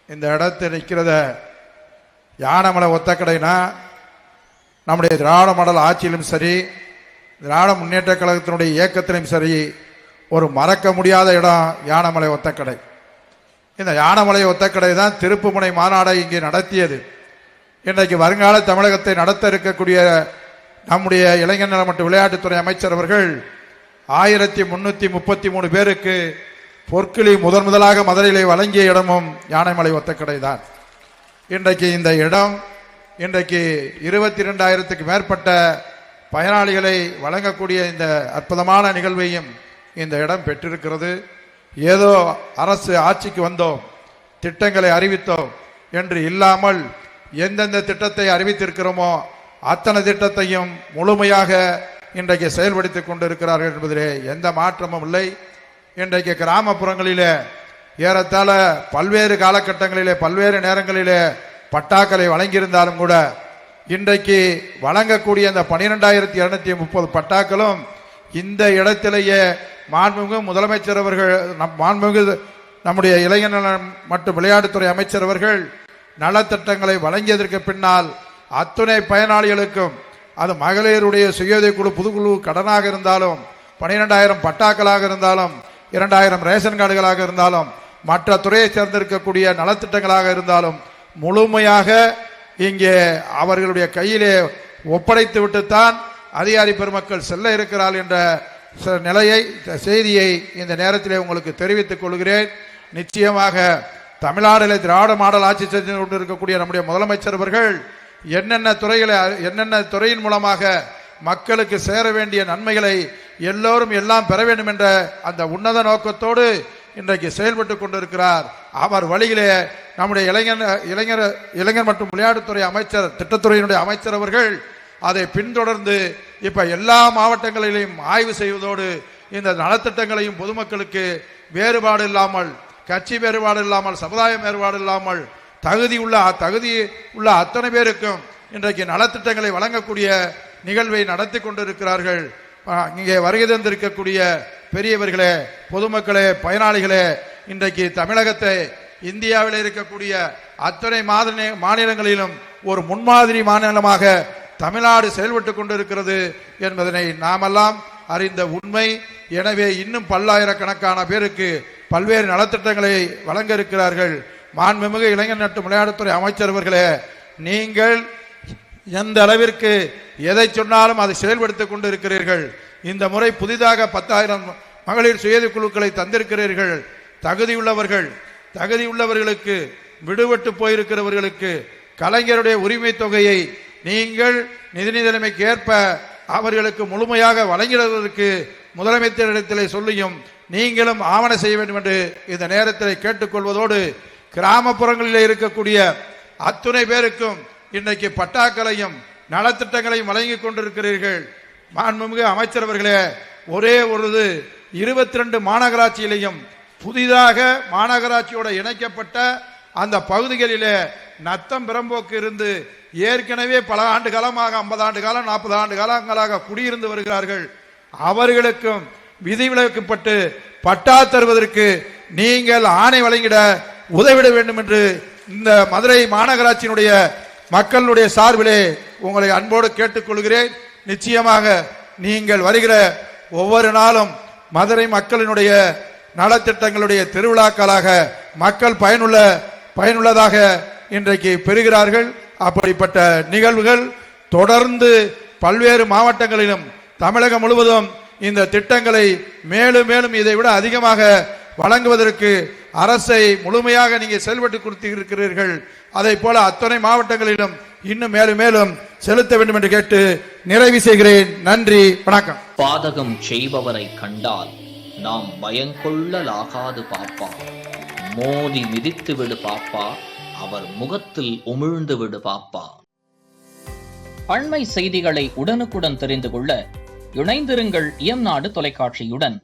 இந்த இடத்துல நிற்கிறத யானைமலை ஒத்தக்கடைனா நம்முடைய திராவிட மாடல் ஆட்சியிலும் சரி, திராவிட முன்னேற்ற கழகத்தினுடைய இயக்கத்திலும் சரி, ஒரு மறக்க முடியாத இடம் யானைமலை ஒத்தக்கடை. இந்த யானைமலை ஒத்தக்கடை தான் திருப்புமுனை மாநாடை இங்கே நடத்தியது. இன்றைக்கு வருங்கால தமிழகத்தை நடத்த இருக்கக்கூடிய நம்முடைய இளைஞர் நல மற்றும் விளையாட்டுத்துறை அமைச்சர் அவர்கள் 1333 பேருக்கு பொற்கிளி முதலாக மதுரையிலே வழங்கிய இடமும் யானைமலை ஒத்தக்கடை தான். இன்றைக்கு இந்த இடம் இன்றைக்கு 22,000க்கு மேற்பட்ட பயனாளிகளை வழங்கக்கூடிய இந்த அற்புதமான நிகழ்வையும் இந்த இடம் பெற்றிருக்கிறது. ஏதோ அரசு ஆட்சிக்கு வந்தோம், திட்டங்களை அறிவித்தோம் என்று இல்லாமல் எந்தெந்த திட்டத்தை அறிவித்திருக்கிறோமோ அத்தனை திட்டத்தையும் முழுமையாக இன்றைக்கு செயல்படுத்திக் கொண்டிருக்கிறார்கள் என்பதிலே எந்த மாற்றமும் இல்லை. இன்றைக்கு கிராமப்புறங்களிலே ஏறத்தாழ பல்வேறு காலகட்டங்களிலே பல்வேறு நேரங்களிலே பட்டாக்களை வழங்கியிருந்தாலும் கூட இன்றைக்கு வழங்கக்கூடிய இந்த 12,230 பட்டாக்களும் இந்த இடத்திலேயே மாண்புமிகு முதலமைச்சர் அவர்கள், மாண்புமிகு நம்முடைய இளைஞர் மற்றும் விளையாட்டுத்துறை அமைச்சர் அவர்கள் நலத்திட்டங்களை வழங்கியதற்கு பின்னால் அத்துணை பயனாளிகளுக்கும், அது மகளிருடைய சுயோதய குழு புதுக்குழு கடனாக இருந்தாலும், 12,000 பட்டாக்களாக இருந்தாலும், 2,000 ரேஷன் கார்டுகளாக இருந்தாலும், மற்ற துறையை சேர்ந்திருக்கக்கூடிய நலத்திட்டங்களாக இருந்தாலும் முழுமையாக இங்கே அவர்களுடைய கையிலே ஒப்படைத்து விட்டுத்தான் அதிகாரி பெருமக்கள் செல்ல இருக்கிறார்கள் என்ற நிலையை, செய்தியை இந்த நேரத்திலே உங்களுக்கு தெரிவித்துக் கொள்கிறேன். நிச்சயமாக தமிழ்நாட்டிலே திராவிட மாடல் ஆட்சி செய்து கொண்டிருக்கக்கூடிய நம்முடைய முதலமைச்சர் அவர்கள் என்னென்ன துறையின் மூலமாக மக்களுக்கு சேர வேண்டிய நன்மைகளை எல்லோரும் எல்லாம் பெற வேண்டும் என்ற அந்த உன்னத நோக்கத்தோடு இன்றைக்கு செயல்பட்டு கொண்டிருக்கிறார். அவர் வழியிலே நம்முடைய இளைஞர் மற்றும் விளையாட்டுத்துறை அமைச்சர், திட்டத்துறையினுடைய அமைச்சர் அவர்கள் அதை பின்தொடர்ந்து இப்ப எல்லா மாவட்டங்களிலும் ஆய்வு செய்வதோடு இந்த நலத்திட்டங்களையும் பொதுமக்களுக்கு வேறுபாடு இல்லாமல், கட்சி வேறுபாடு இல்லாமல், சமுதாய வேறுபாடு இல்லாமல் தகுதி உள்ள அத்தனை பேருக்கும் இன்றைக்கு நலத்திட்டங்களை வழங்கக்கூடிய நிகழ்வை நடத்தி கொண்டிருக்கிறார்கள். இங்கே வருகை தந்திருக்கக்கூடிய பெரியவர்களே, பொதுமக்களே, பயனாளிகளே, இன்றைக்கு தமிழகத்தை இந்தியாவில் இருக்கக்கூடிய அத்தனை மாநிலங்களிலும் ஒரு முன்மாதிரி மாநிலமாக தமிழ்நாடு செயல்பட்டு கொண்டிருக்கிறது என்பதனை நாமெல்லாம் அறிந்த உண்மை. எனவே இன்னும் பல்லாயிரக்கணக்கான பேருக்கு பல்வேறு நலத்திட்டங்களை வழங்க இருக்கிறார்கள். மாண்புமிகு இளைஞர் மற்றும் விளையாட்டுத்துறை அமைச்சர் அவர்களே, நீங்கள் எந்த அளவிற்கு எதை சொன்னாலும் அதை செயல்படுத்திக் கொண்டிருக்கிறீர்கள். இந்த முறை புதிதாக 10,000 மகளிர் சுயேதி குழுக்களை தந்திருக்கிறீர்கள். தகுதியுள்ளவர்களுக்கு, விடுபட்டு போயிருக்கிறவர்களுக்கு கலைஞருடைய உரிமை தொகையை நீங்கள் நிதி நிலைமைக்கு ஏற்ப அவர்களுக்கு முழுமையாக வழங்குவதற்கு முதலமைச்சரிடத்திலே சொல்லியும் நீங்களும் ஆவண செய்ய வேண்டும் என்று இந்த நேரத்தில் கேட்டுக்கொள்வதோடு, கிராமப்புறங்களிலே இருக்கக்கூடிய அத்துணை பேருக்கும் இன்றைக்கு பட்டாக்களையும் நலத்திட்டங்களையும் வழங்கி கொண்டிருக்கிறீர்கள். மாண்புமிகு அமைச்சர் அவர்களே, ஒரே ஒரு 22 மாநகராட்சியிலையும் புதிதாக மாநகராட்சியோட இணைக்கப்பட்ட அந்த பகுதிகளிலே நத்தம் பிரம்போக்கு இருந்து ஏற்கனவே பல ஆண்டு காலமாக 50 ஆண்டு காலம் 40 ஆண்டு காலங்களாக குடியிருந்து வருகிறார்கள். அவர்களுக்கும் விதிவிலக்கப்பட்டு பட்டா தருவதற்கு நீங்கள் ஆணை வழங்கிட உதவிட வேண்டும் என்று இந்த மதுரை மாநகராட்சியினுடைய மக்களுடைய சார்பிலே உங்களை அன்போடு கேட்டுக்கொள்கிறேன். நிச்சயமாக நீங்கள் வருகிற ஒவ்வொரு நாளும் மதுரை மக்களினுடைய நலத்திட்டங்களுடைய திருவிழாக்களாக மக்கள் பயனுள்ளதாக இன்றைக்கு பெறுகிறார்கள். அப்படிப்பட்ட நிகழ்வுகள் தொடர்ந்து பல்வேறு மாவட்டங்களிலும் தமிழகம் முழுவதும் இந்த திட்டங்களை மேலும் மேலும் இதை விட அதிகமாக வழங்குவதற்கு அரசை முழுமையாக நீங்கள் செயல்பட்டு கொடுத்திருக்கிறீர்கள். அதை போல அத்தனை மாவட்டங்களிலும் இன்னும் மேலும் மேலும் செலுத்த வேண்டும் என்று கேட்டு நிறைவு செய்கிறேன். நன்றி, வணக்கம். பாதகம் செய்பவரை கண்டால் நாம் பயங்கொள்ளலாகாது பாப்பா, மோதி மிதித்து விடு பாப்பா, அவர் முகத்தில் உமிழ்ந்து விடு பாப்பா. அண்மை செய்திகளை உடனுக்குடன் தெரிந்து கொள்ள இணைந்திருங்கள் இயம்நாடு தொலைக்காட்சியுடன்.